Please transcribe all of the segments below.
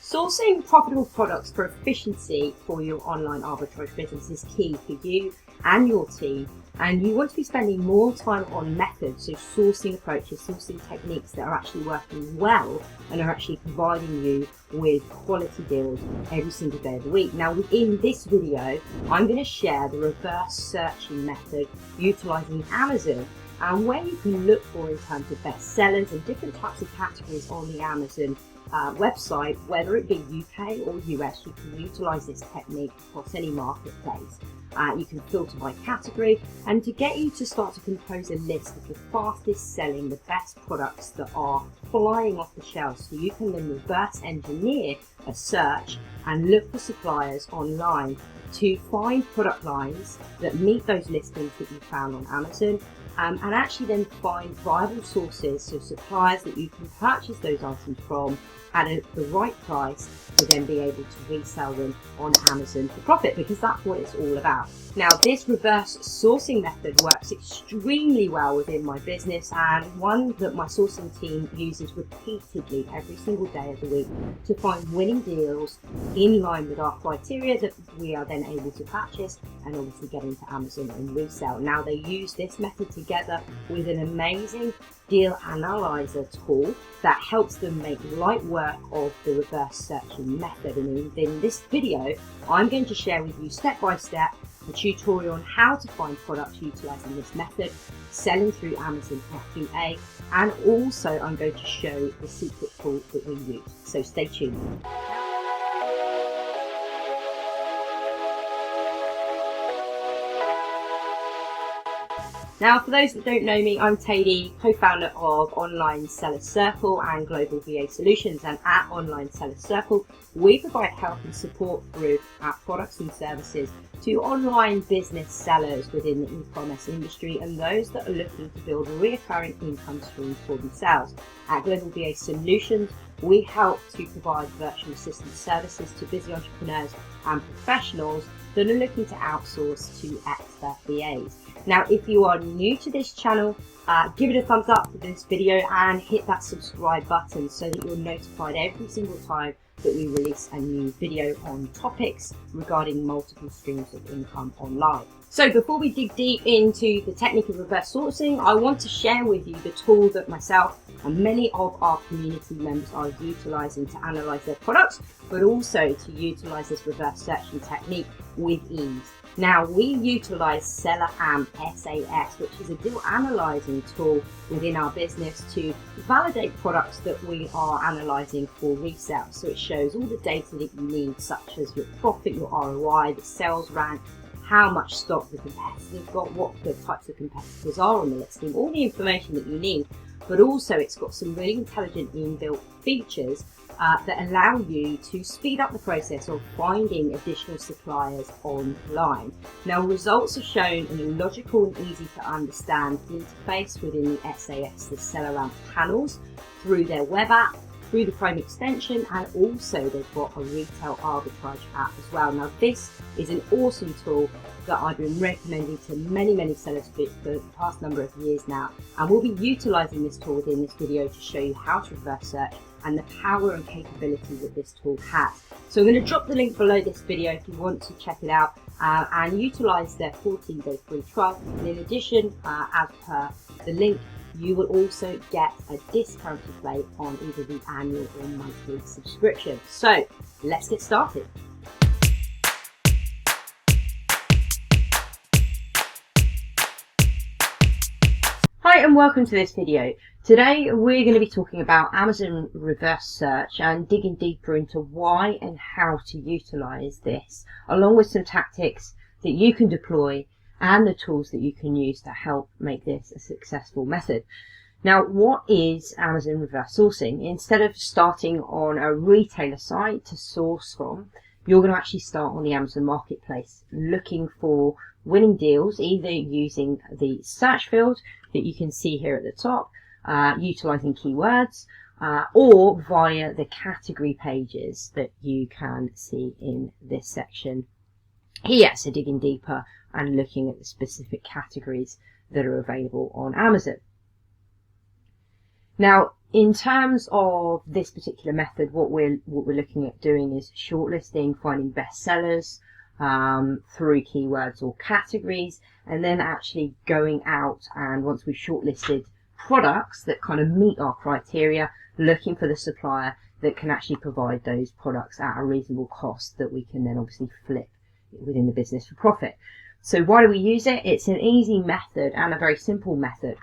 Sourcing profitable products for efficiency for your online arbitrage business is key for you and your team, and you want to be spending more time on methods, so sourcing approaches, sourcing techniques that are actually working well and are actually providing you with quality deals every single day of the week. Now, in this video, I'm going to share the reverse searching method utilizing Amazon and where you can look for in terms of best sellers and different types of categories on the Amazon website, whether it be UK or US. You can utilize this technique across any marketplace. You can filter by category, and to get you to start to compose a list of the fastest selling, the best products that are flying off the shelves, so you can then reverse engineer a search and look for suppliers online to find product lines that meet those listings that you found on Amazon, and actually then find viable sources, so suppliers that you can purchase those items from at the right price to then be able to resell them on Amazon for profit, because that's what it's all about. Now, this reverse sourcing method works extremely well within my business, and one that my sourcing team uses repeatedly every single day of the week to find winning deals in line with our criteria that we are then able to purchase and obviously get into Amazon and resell. Now, they use this method together with an amazing deal analyzer tool that helps them make light work of the reverse searching method. And in this video, I'm going to share with you step by step a tutorial on how to find products utilizing this method, selling through Amazon FBA, and also I'm going to show the secret tool that we use. So stay tuned. Now, for those that don't know me, I'm Tadie, co-founder of Online Seller Circle and Global VA Solutions. And at Online Seller Circle, we provide help and support through our products and services to online business sellers within the e-commerce industry and those that are looking to build recurring income streams for themselves. At Global VA Solutions, we help to provide virtual assistant services to busy entrepreneurs and professionals that are looking to outsource to expert VAs. Now, if you are new to this channel, give it a thumbs up for this video and hit that subscribe button so that you're notified every single time that we release a new video on topics regarding multiple streams of income online. So before we dig deep into the technique of reverse sourcing, I want to share with you the tool that myself and many of our community members are utilizing to analyze their products, but also to utilize this reverse searching technique with ease. Now, we utilize Seller SAS, which is a deal analyzing tool within our business to validate products that we are analyzing for resale. So it shows all the data that you need, such as your profit, your ROI, the sales rank, how much stock the competitors got, what the types of competitors are on the listing, all the information that you need. But also it's got some really intelligent inbuilt features that allow you to speed up the process of finding additional suppliers online. Now, results are shown in a logical and easy to understand interface within the SAS, the Seller Amp panels, through their web app, through the Chrome extension, and also they've got a retail arbitrage app as well. Now, this is an awesome tool that I've been recommending to many sellers for the past number of years now, and we'll be utilizing this tool within this video to show you how to reverse search and the power and capability that this tool has. So I'm going to drop the link below this video if you want to check it out and utilize their 14-day free trial. And in addition, as per the link, you will also get a discounted rate on either the annual or monthly subscription. So let's get started. Hi and welcome to this video. Today we're going to be talking about Amazon reverse search and digging deeper into why and how to utilize this, along with some tactics that you can deploy and the tools that you can use to help make this a successful method. Now, what is Amazon reverse sourcing? Instead of starting on a retailer site to source from, you're going to actually start on the Amazon marketplace, looking for winning deals, either using the search field that you can see here at the top, utilizing keywords, or via the category pages that you can see in this section here. So digging deeper and looking at the specific categories that are available on Amazon. Now, in terms of this particular method, what we're looking at doing is shortlisting, finding bestsellers through keywords or categories, and then actually going out, and once we've shortlisted products that kind of meet our criteria, looking for the supplier that can actually provide those products at a reasonable cost that we can then obviously flip within the business for profit. So why do we use it? It's an easy method and a very simple method,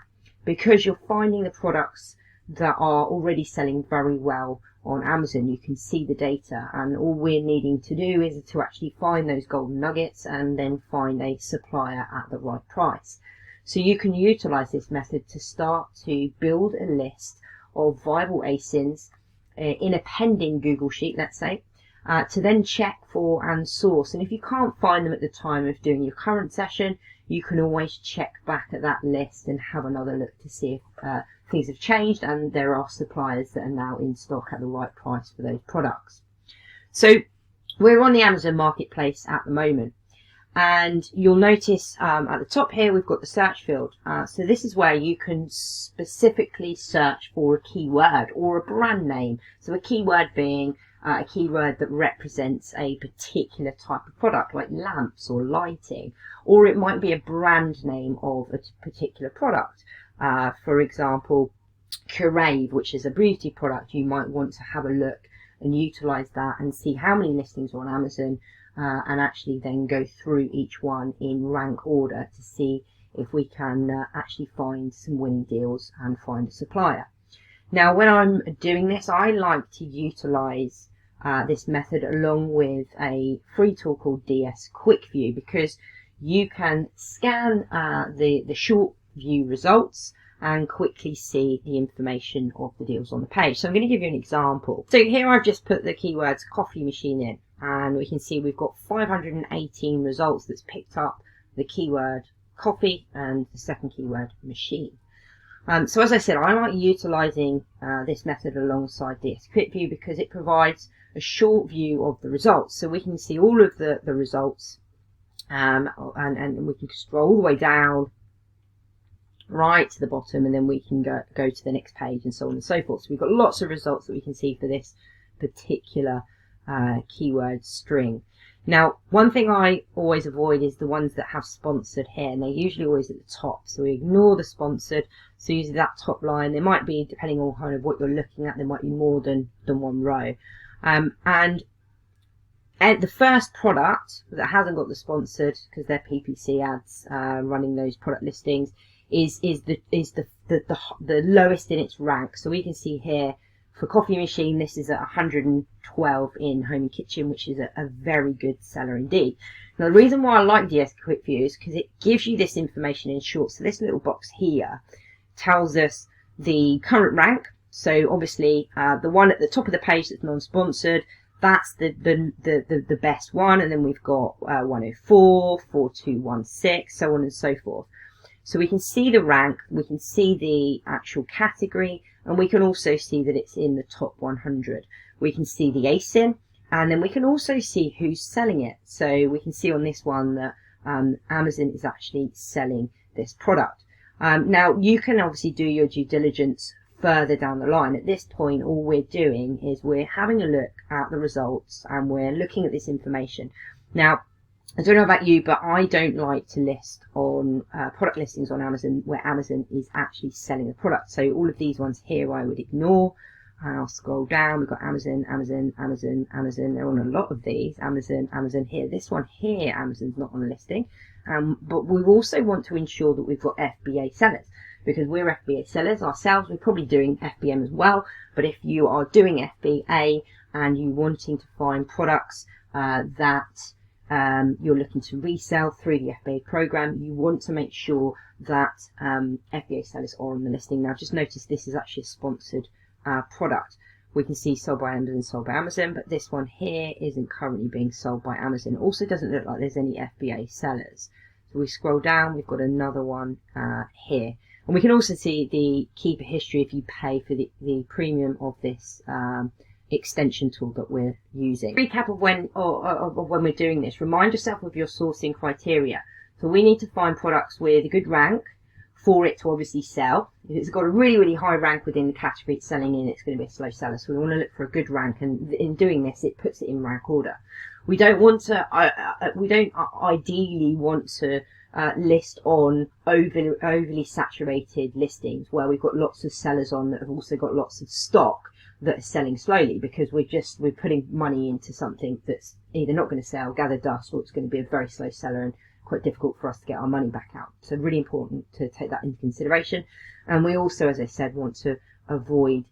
because you're finding the products that are already selling very well on Amazon. You can see the data, and all we're needing to do is to actually find those golden nuggets and then find a supplier at the right price. So you can utilize this method to start to build a list of viable ASINs in a pending Google Sheet, let's say, to then check for and source. And if you can't find them at the time of doing your current session, you can always check back at that list and have another look to see if things have changed and there are suppliers that are now in stock at the right price for those products. So we're on the Amazon marketplace at the moment, and you'll notice at the top here we've got the search field. So this is where you can specifically search for a keyword or a brand name. So a keyword being a keyword that represents a particular type of product, like lamps or lighting, or it might be a brand name of a particular product. For example, Curave, which is a beauty product. You might want to have a look and utilize that and see how many listings are on Amazon, and actually then go through each one in rank order to see if we can actually find some winning deals and find a supplier. Now, when I'm doing this, I like to utilize this method along with a free tool called DS Quick View, because you can scan the short view results and quickly see the information of the deals on the page. So I'm going to give you an example. So here I've just put the keywords coffee machine in, and we can see we've got 518 results that's picked up the keyword coffee and the second keyword machine. So as I said, I like utilising this method alongside DS Quick View because it provides a short view of the results. So we can see all of the results, and we can scroll all the way down right to the bottom, and then we can go to the next page and so on and so forth. So we've got lots of results that we can see for this particular keyword string. Now, one thing I always avoid is the ones that have sponsored here, and they're usually always at the top. So we ignore the sponsored. So using that top line, there might be, depending on kind of what you're looking at, there might be more than one row. And the first product that hasn't got the sponsored, because they're PPC ads running those product listings, is the lowest in its rank. So we can see here for coffee machine, this is at 112 in home and kitchen, which is a very good seller indeed. Now, the reason why I like DS Quick View is because it gives you this information in short. So this little box here tells us the current rank. So obviously the one at the top of the page that's non-sponsored, that's the best one, and then we've got 104, 4216, so on and so forth. So we can see the rank, we can see the actual category, and we can also see that it's in the top 100. We can see the ASIN, and then we can also see who's selling it. So we can see on this one that Amazon is actually selling this product. Now, you can obviously do your due diligence further down the line. At this point, all we're doing is we're having a look at the results and we're looking at this information. Now, I don't know about you, but I don't like to list on product listings on Amazon where Amazon is actually selling the product. So all of these ones here I would ignore, and I'll scroll down. We've got Amazon, Amazon, Amazon, Amazon. They're on a lot of these. Amazon, Amazon here. This one here, Amazon's not on the listing. But we also want to ensure that we've got FBA sellers, because we're FBA sellers ourselves. We're probably doing FBM as well. But if you are doing FBA and you're wanting to find products that you're looking to resell through the FBA program, you want to make sure that FBA sellers are on the listing. Now, just notice this is actually a sponsored product. We can see sold by Amazon, but this one here isn't currently being sold by Amazon. It also doesn't look like there's any FBA sellers. So we scroll down, we've got another one here. And we can also see the keeper history if you pay for the premium of this extension tool that we're using. Recap of when we're doing this. Remind yourself of your sourcing criteria. So we need to find products with a good rank for it to obviously sell. If it's got a really, really high rank within the category it's selling in, it's going to be a slow seller. So we want to look for a good rank, and in doing this, it puts it in rank order. We don't want to, we don't ideally want to list on overly saturated listings where we've got lots of sellers on that have also got lots of stock that are selling slowly, because we're putting money into something that's either not going to sell, gather dust, or it's going to be a very slow seller and quite difficult for us to get our money back out. So really important to take that into consideration. And we also, as I said, want to avoid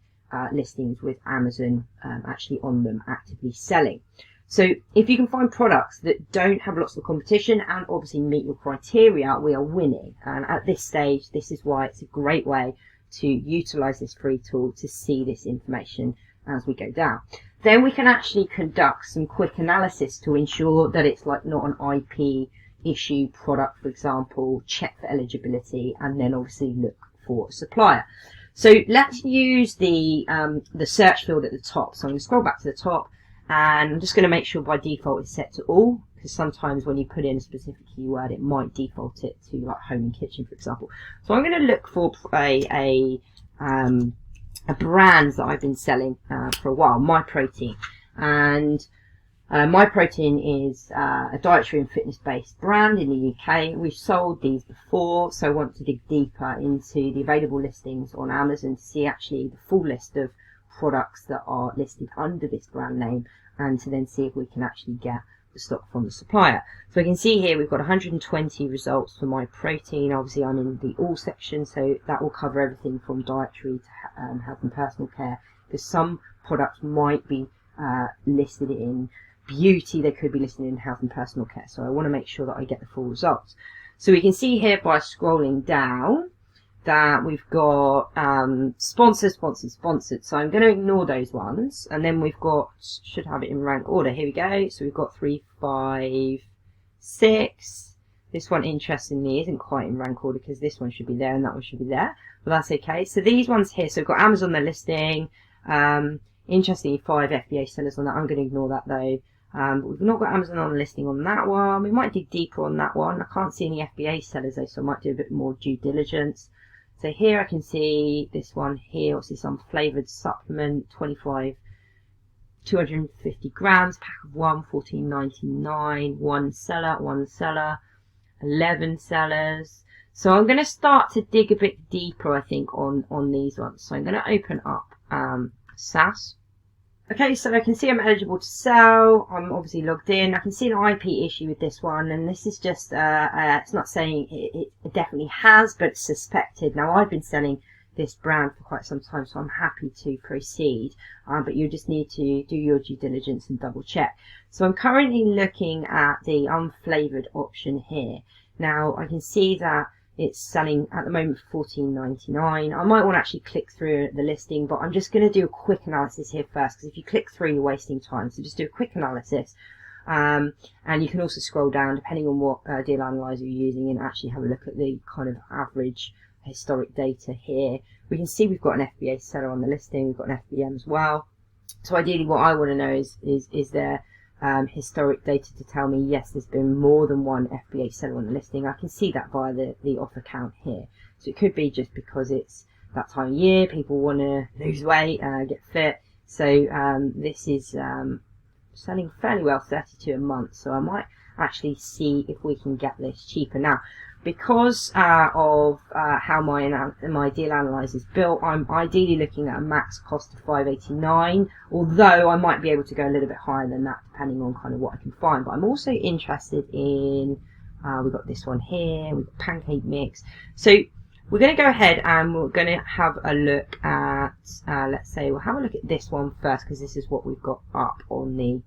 listings with Amazon actually on them actively selling. So if you can find products that don't have lots of competition and obviously meet your criteria, we are winning. And at this stage, this is why it's a great way to utilize this free tool to see this information as we go down. Then we can actually conduct some quick analysis to ensure that it's like not an IP issue product, for example, check for eligibility, and then obviously look for a supplier. So let's use the search field at the top. So I'm going to scroll back to the top, and I'm just going to make sure by default it's set to all, because sometimes when you put in a specific keyword, it might default it to like home and kitchen, for example. So I'm going to look for a brand that I've been selling for a while, My Protein. And My Protein is a dietary and fitness-based brand in the UK. We've sold these before, so I want to dig deeper into the available listings on Amazon to see actually the full list of products that are listed under this brand name, and to then see if we can actually get the stock from the supplier. So we can see here we've got 120 results for My Protein. Obviously I'm in the all section, so that will cover everything from dietary to health and personal care, because some products might be listed in beauty, they could be listed in health and personal care. So I want to make sure that I get the full results. So we can see here by scrolling down that we've got sponsored. So I'm going to ignore those ones, and then we've got, should have it in rank order. Here we go. So we've got 3, 5, 6. This one, interestingly, isn't quite in rank order because this one should be there and that one should be there, but that's okay. So these ones here, so we've got Amazon their listing. Interestingly, 5 FBA sellers on that. I'm going to ignore that though. But we've not got Amazon on the listing on that one. We might dig deeper on that one. I can't see any FBA sellers though, so I might do a bit more due diligence. So here I can see this one here, obviously some flavoured supplement, 25, 250 grams, pack of 1, $14.99, one seller, 11 sellers. So I'm going to start to dig a bit deeper, I think, on these ones. So I'm going to open up SAS. Okay, so I can see I'm eligible to sell. I'm obviously logged in. I can see an IP issue with this one, and this is just, it's not saying it definitely has, but it's suspected. Now, I've been selling this brand for quite some time, so I'm happy to proceed, but you just need to do your due diligence and double check. So I'm currently looking at the unflavoured option here. Now, I can see that it's selling at the moment for $14.99. I might want to actually click through the listing, but I'm just going to do a quick analysis here first, because if you click through, you're wasting time. So just do a quick analysis. And you can also scroll down, depending on what deal analyzer you're using, and actually have a look at the kind of average historic data here. We can see we've got an FBA seller on the listing. We've got an FBM as well. So ideally, what I want to know is there historic data to tell me, yes, there's been more than one FBA seller on the listing. I can see that via the offer count here. So it could be just because it's that time of year, people want to lose weight, get fit. So this is selling fairly well, 32 a month. So I might actually see if we can get this cheaper. Now, because of how my deal analyzer is built, I'm ideally looking at a max cost of $5.89, although I might be able to go a little bit higher than that depending on kind of what I can find. But I'm also interested in, we've got this one here, we've got pancake mix. So we're going to go ahead and we're going to have a look at, let's say we'll have a look at this one first, because this is what we've got up on the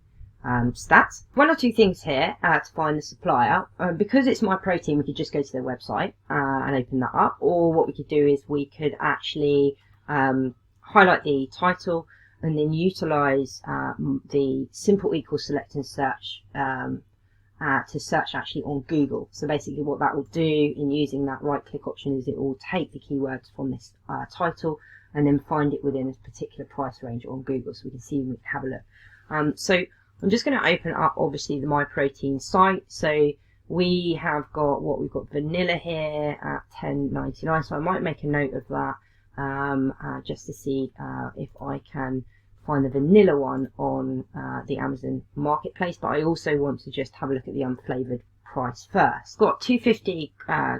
stats. One or two things here to find the supplier. Because it's My Protein, we could just go to their website and open that up, or what we could do is we could actually highlight the title and then utilize the simple equal select and search to search actually on Google. So basically what that will do in using that right click option is it will take the keywords from this title and then find it within a particular price range on Google, so we can see and we can have a look. So I'm just going to open up obviously the My Protein site. So we have got we've got vanilla here at $10.99, so I might make a note of that just to see if I can find the vanilla one on the Amazon marketplace. But I also want to just have a look at the unflavoured price first. Got 250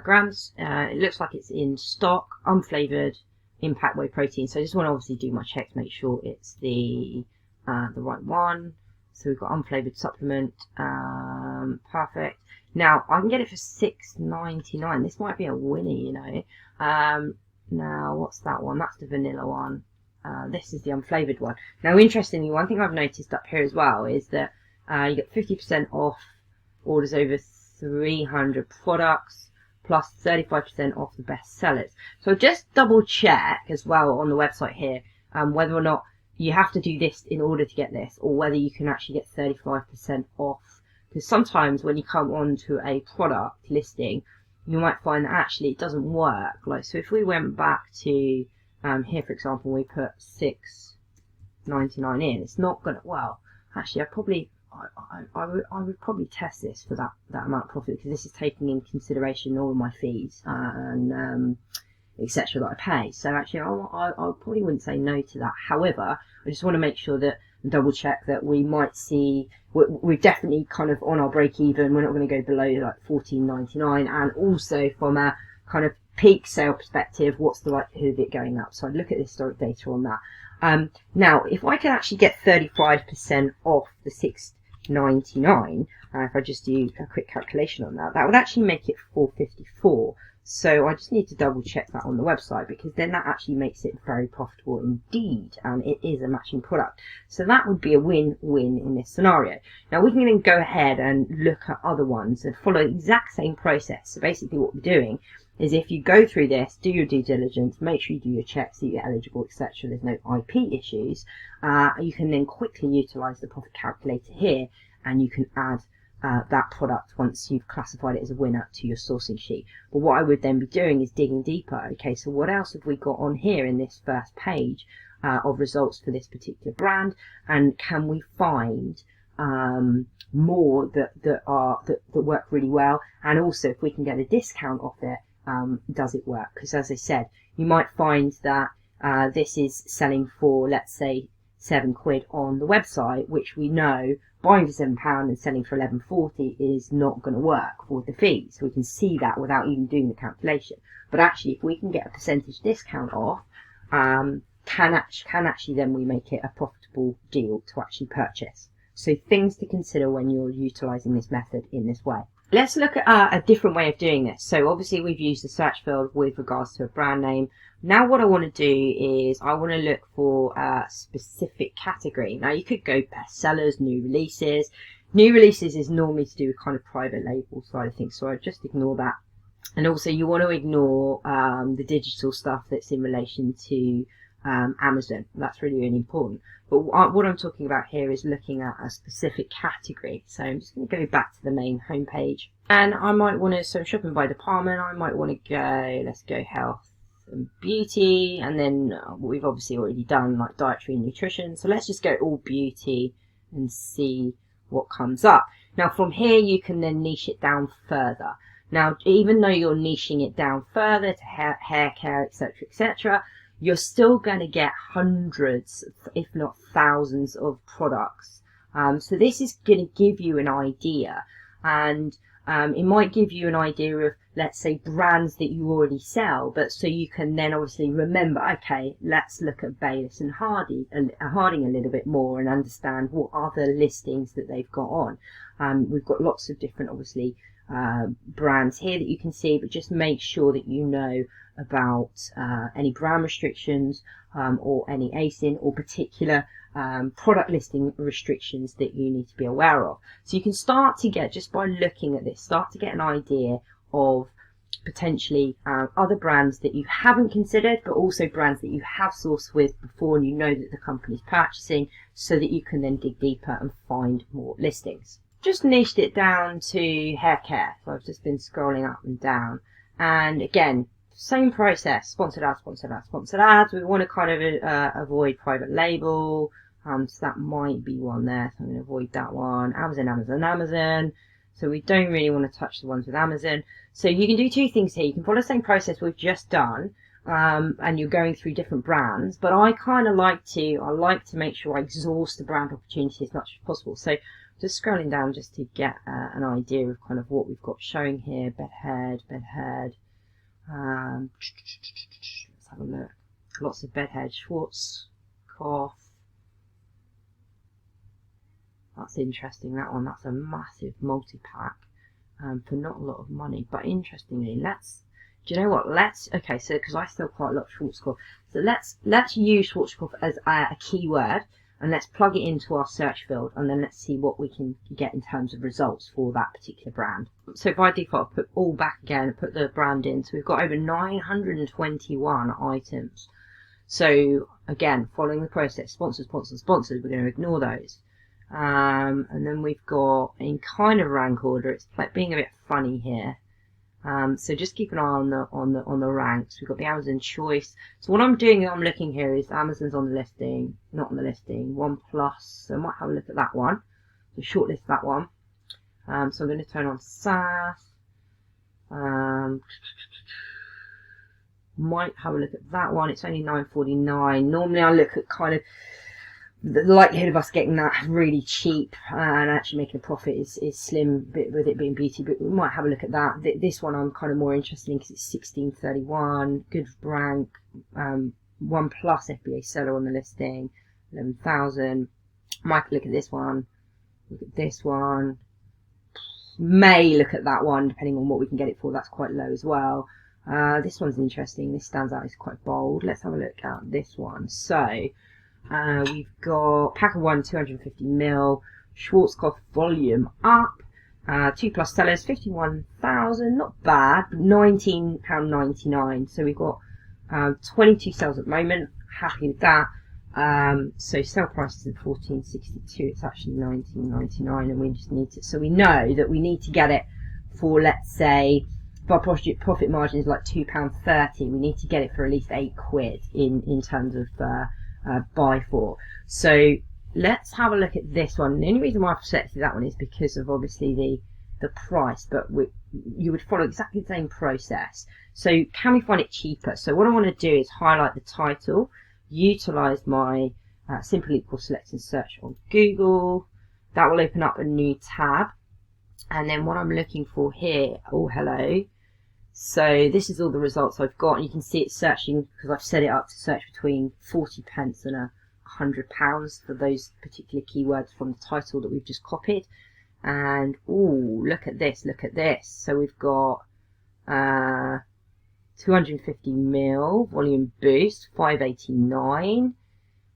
grams. It looks like it's in stock, unflavoured, impact whey protein. So I just want to obviously do my checks, make sure it's the right one. So we've got unflavoured supplement. Perfect. Now I can get it for $6.99. This might be a winner, you know. Now what's that one? That's the vanilla one. This is the unflavoured one. Now interestingly, one thing I've noticed up here as well is that you get 50% off orders over 300 products, plus 35% off the best sellers. So just double check as well on the website here whether or not you have to do this in order to get this, or whether you can actually get 35% off. Because sometimes when you come onto a product listing, you might find that actually it doesn't work. Like, so if we went back to here, for example, we put $6.99 in, it's not gonna. Well, actually, I would probably test this for that amount of profit, because this is taking in consideration all of my fees and etc. that I pay. So actually, I probably wouldn't say no to that. However, I just want to make sure that double check that we might see we're definitely kind of on our break even. We're not going to go below like $14.99, and also from a kind of peak sale perspective, what's the likelihood of it going up? So I'd look at the historic data on that. Now, if I can actually get 35% off the $6.99, if I just do a quick calculation on that, that would actually make it $4.54. So I just need to double check that on the website, because then that actually makes it very profitable indeed, and it is a matching product. So that would be a win-win in this scenario. Now we can then go ahead and look at other ones and follow the exact same process. So basically what we're doing is, if you go through this, do your due diligence, make sure you do your checks that you're eligible, etc., there's no IP issues, you can then quickly utilize the profit calculator here, and you can add that product once you've classified it as a winner to your sourcing sheet. But what I would then be doing is digging deeper. Okay, so what else have we got on here in this first page of results for this particular brand, and can we find more that work really well? And also, if we can get a discount off it, does it work? Because as I said, you might find that this is selling for, let's say, £7 on the website, which we know buying for £7 and selling for £11.40 is not going to work for the fees. We can see that without even doing the calculation. But actually, if we can get a percentage discount off, can actually then we make it a profitable deal to actually purchase. So things to consider when you're utilising this method in this way. Let's look at a different way of doing this. So obviously we've used the search field with regards to a brand name. Now what I want to do is I want to look for a specific category. Now you could go bestsellers, new releases. New releases is normally to do with kind of private label side of things, so I just ignore that. And also you want to ignore the digital stuff that's in relation to Amazon. That's really, really important. But what I'm talking about here is looking at a specific category. So I'm just going to go back to the main homepage, and I might want to, so shopping by department, I might want to go, let's go health and beauty, and then what we've obviously already done, like dietary and nutrition. So let's just go all beauty and see what comes up. Now from here you can then niche it down further. Now even though you're niching it down further to hair care, etc., you're still going to get hundreds, if not thousands, of products. So this is going to give you an idea, and it might give you an idea of, let's say, brands that you already sell, but so you can then obviously remember, okay, let's look at Bayliss and Harding a little bit more and understand what other listings that they've got on. We've got lots of different, obviously, brands here that you can see, but just make sure that you know about any brand restrictions or any ASIN or particular product listing restrictions that you need to be aware of. So you can start to get, just by looking at this, start to get an idea of potentially other brands that you haven't considered, but also brands that you have sourced with before and you know that the company's purchasing, so that you can then dig deeper and find more listings. Just niched it down to hair care, so I've just been scrolling up and down, and again, same process, sponsored ads, sponsored ads, sponsored ads. We want to kind of avoid private label, so that might be one there, so I'm going to avoid that one. Amazon, Amazon, Amazon. So we don't really want to touch the ones with Amazon. So you can do two things here. You can follow the same process we've just done, and you're going through different brands. But I kind of like to make sure I exhaust the brand opportunity as much as possible. So just scrolling down just to get an idea of kind of what we've got showing here. Bedhead. Let's have a look. Lots of bedhead. Schwarzkopf. That's interesting, that one. That's a massive multi-pack for not a lot of money. But interestingly, do you know what? Okay, so because I still quite love Schwarzkopf. So let's use Schwarzkopf as a keyword, and let's plug it into our search field, and then let's see what we can get in terms of results for that particular brand. So by default, I'll put all back again and put the brand in. So we've got over 921 items. So again, following the process, sponsors, we're going to ignore those. And then we've got, in kind of rank order, it's being a bit funny here. So just keep an eye on the ranks. We've got the Amazon choice. So what I'm doing, I'm looking here is Amazon's on the listing, not on the listing, 1+. So I might have a look at that one. So shortlist that one. So I'm going to turn on SAS. Might have a look at that one. It's only $9.49. Normally I look at kind of the likelihood of us getting that really cheap and actually making a profit is slim, with it being beauty, but we might have a look at that. This one I'm kind of more interested in because it's $16.31, good rank, 1+ FBA seller on the listing, 11,000. Might look at this one, may look at that one depending on what we can get it for. That's quite low as well. This one's interesting. This stands out, it's quite bold. Let's have a look at this one. So we've got pack of 1, 250ml, Schwarzkopf volume up, 2+ sellers, 51,000, not bad, £19.99. So we've got 22 sales at the moment, happy with that. So sale price is at £14.62, it's actually £19.99, and we just need to, so we know that we need to get it for, let's say, if our profit margin is like £2.30, we need to get it for at least £8 in terms of buy for. So let's have a look at this one. The only reason why I've selected that one is because of obviously the price, but you would follow exactly the same process. So can we find it cheaper? So what I want to do is highlight the title, utilize my simple equal select and search on Google. That will open up a new tab, and then what I'm looking for here, oh hello, so this is all the results I've got, and you can see it's searching because I've set it up to search between 40p and £100 for those particular keywords from the title that we've just copied. And ooh, look at this. So we've got 250ml volume boost, 589.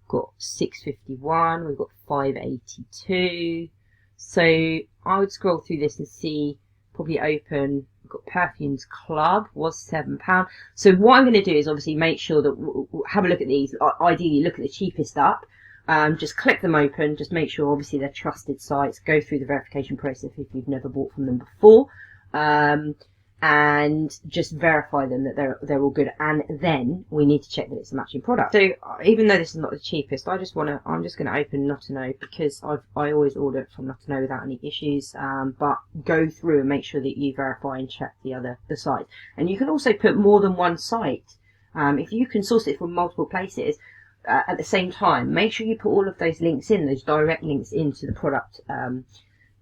Got 651. We've got 582. So I would scroll through this and see, probably open. We've got Perfumes Club, was £7. So what I'm going to do is obviously make sure that have a look at these. Ideally, look at the cheapest up. Just click them open. Just make sure obviously they're trusted sites. Go through the verification process if you've never bought from them before, and just verify them that they're all good. And then we need to check that it's a matching product. So even though this is not the cheapest, I'm just going to open Not to Know, because I always order it from Not to Know without any issues. But go through and make sure that you verify and check the site. And you can also put more than one site. If you can source it from multiple places at the same time, make sure you put all of those links in, those direct links into the product,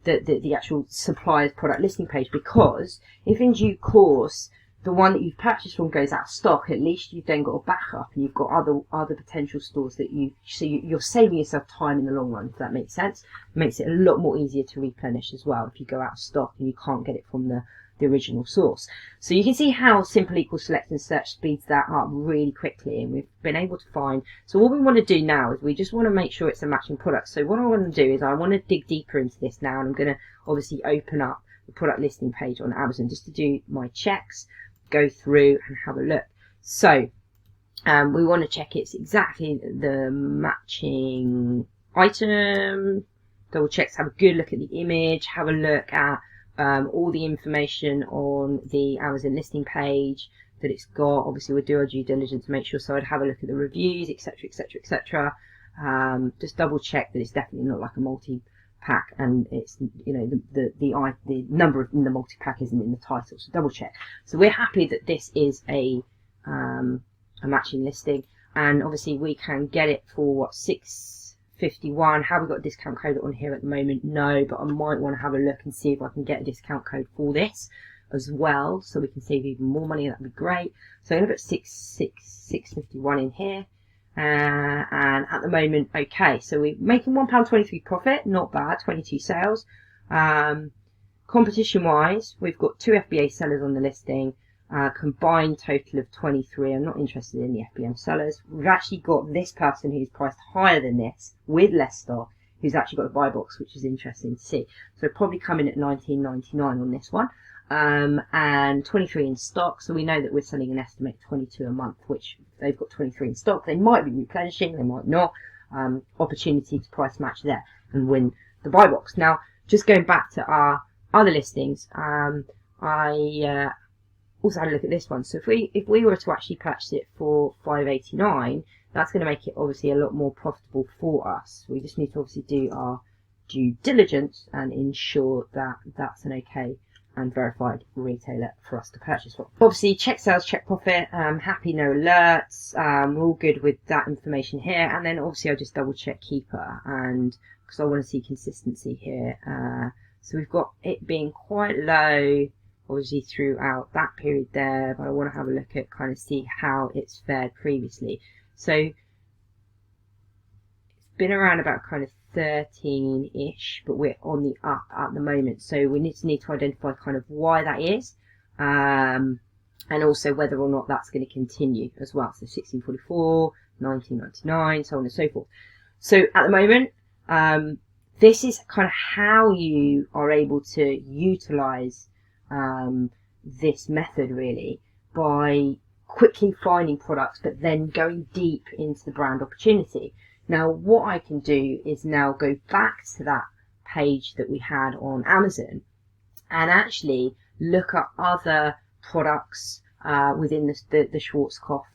the actual supplier's product listing page, because if in due course the one that you've purchased from goes out of stock, at least you've then got a backup and you've got other potential stores that you're saving yourself time in the long run, if that makes sense. It makes it a lot more easier to replenish as well if you go out of stock and you can't get it from the original source. So you can see how simple equal select and search speeds that up really quickly, and we've been able to find. So what we want to do now is we just want to make sure it's a matching product. So what I want to do is I want to dig deeper into this now, and I'm going to obviously open up the product listing page on Amazon just to do my checks, go through and have a look. So we want to check it's exactly the matching item, double checks, have a good look at the image, have a look at all the information on the Amazon listing page that it's got. Obviously we'll do our due diligence to make sure, so I'd have a look at the reviews, etc, etc, etc. Just double check that it's definitely not like a pack, and it's, you know, the number in the multi-pack isn't in the title, so double check. So we're happy that this is a matching listing, and obviously we can get it for what, $6.51. Have we got a discount code on here at the moment? No, but I might want to have a look and see if I can get a discount code for this as well, so we can save even more money. That'd be great. So I'm going to put $6.51 in here. And at the moment, okay, so we're making £1.23 profit, not bad, 22 sales. Competition wise, we've got 2 FBA sellers on the listing, combined total of 23. I'm not interested in the FBA sellers. We've actually got this person who's priced higher than this with less stock, who's actually got a buy box, which is interesting to see. So probably coming at $19.99 on this one. And 23 in stock, so we know that we're selling an estimate 22 a month, which they've got 23 in stock. They might be replenishing, they might not. Opportunity to price match there and win the buy box. Now, just going back to our other listings, I also had a look at this one. So if we were to actually purchase it for $5.89, that's going to make it obviously a lot more profitable for us. We just need to obviously do our due diligence and ensure that that's an okay and verified retailer for us to purchase from. Obviously, check sales, check profit, happy, no alerts, we're all good with that information here. And then obviously I'll just double check keeper, and because I want to see consistency here. So we've got it being quite low, obviously throughout that period there, but I want to have a look at kind of see how it's fared previously. So it's been around about kind of 13-ish, but we're on the up at the moment, so we need to identify kind of why that is, and also whether or not that's going to continue as well. So 16.44, 19.99, so on and so forth. So at the moment, this is kind of how you are able to utilize this method, really, by quickly finding products but then going deep into the brand opportunity. Now, what I can do is now go back to that page that we had on Amazon and actually look at other products within the Schwarzkopf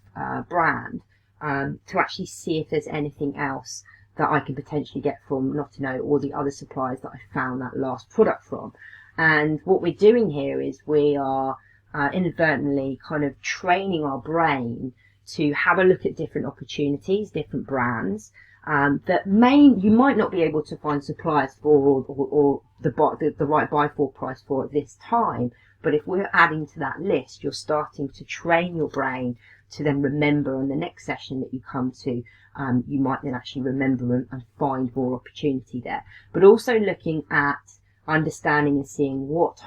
brand to actually see if there's anything else that I can potentially get from Notino or the other suppliers that I found that last product from. And what we're doing here is we are inadvertently kind of training our brain to have a look at different opportunities, different brands that you might not be able to find suppliers for or the right buy for price for at this time. But if we're adding to that list, you're starting to train your brain to then remember on the next session that you come to, you might then actually remember and find more opportunity there. But also looking at understanding and seeing what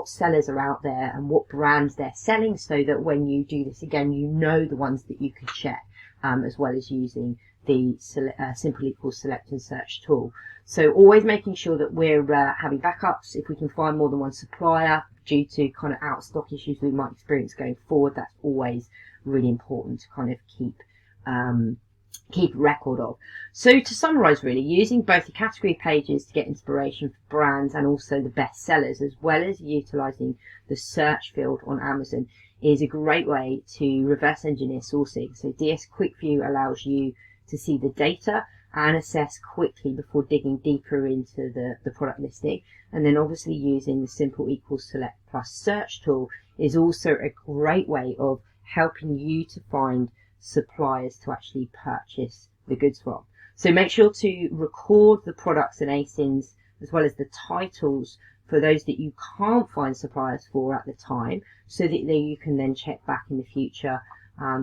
sellers are out there and what brands they're selling, so that when you do this again, you know the ones that you can check, as well as using the simple equals select and search tool. So always making sure that we're having backups. If we can find more than one supplier due to kind of out of stock issues we might experience going forward, that's always really important to kind of keep record of. So to summarize, really, using both the category pages to get inspiration for brands and also the best sellers, as well as utilizing the search field on Amazon, is a great way to reverse engineer sourcing. So DS Quick View allows you to see the data and assess quickly before digging deeper into the product listing. And then obviously using the simple equals select plus search tool is also a great way of helping you to find suppliers to actually purchase the goods from. So make sure to record the products and ASINs as well as the titles for those that you can't find suppliers for at the time, so that you can then check back in the future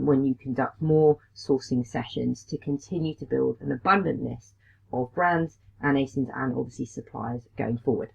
when you conduct more sourcing sessions to continue to build an abundant list of brands and ASINs and obviously suppliers going forward.